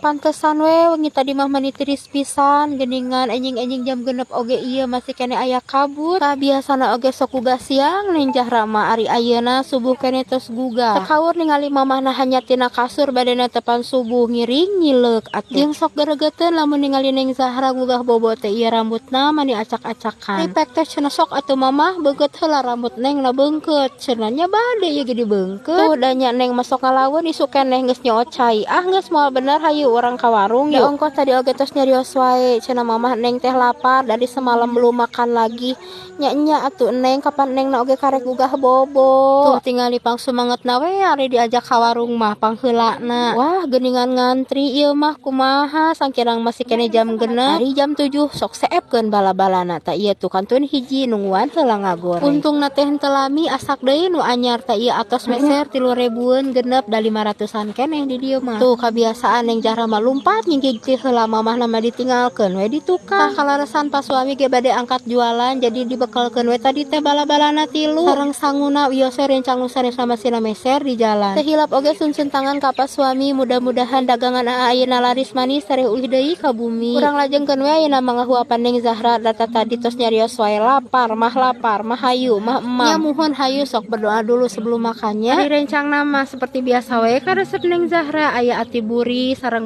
pantesan we wengi tadi mah mani tiris pisan geningan enjing-enjing jam genep oge ieu masih kene aya kabut. Biasana oge sok gugah siang ning Jahra mah ari ayeuna subuh kene tos gugah. Teu kaur ningali mamahna hanya tina kasur badena tepan subuh ngiring nyileuk atuh. Jeung sok geregeteun lamun ningali ning Zahra gugah bobo teh ieu rambutna mani acak-acakan. Ipek teh cenah sok atuh mamah beugeut heula rambut neng na beungkeut. Cenah nya bade ieu ge dibeungkeut. Tuh da nya neng masok ngalaweun isu keneh geus nyoocai. Geus moal bener hayu urang ka warung yuk. Da ongkos tadi oge tos nyarios wae cenah mamah neng teh lapar dari semalam belum makan lagi. Nya atuh neng kapan neng na oge karek gugah bobo. Tuh tingali pang sumangetna we ari diajak ka warung mah pangheulana. Wah geuningan ngantri ieu mah kumaha sangkirang masih kene jam genep. Ari jam 7 sok seepkeun bala-balana ta ieu tuh kantun hiji nungguan heula ngagoreng. Untungna teh henteu lami asak deui nu anyar ta ieu atos meser 3.000-an genep da 500-an keneh di dieu mah. Tuh kabiasaan neng Jahra mah lumpat nyinggig ti heula mamahna mah ditinggalkeun we di tukang. Tah kalaresan pas suami ge bade angkat jualan jadi dibekelkeun we tadi teh bala-balana 3 sareng sanguna wios rencang nu sanes masina meser di jalan. Teh hilap oge sunsun tangan ka pas suami mudah-mudahan dagangan ayeuna laris manis tareh ulih deui ka bumi. Urang lajengkeun we ayeuna mangahuapan neng Zahra data tadi tos nyarios wae lapar mah hayu mah emang. Nya muhun hayu sok berdoa dulu sebelum makannya. Ari rencang nama seperti biasa we ka resep neng Zahra aya ati buri sareng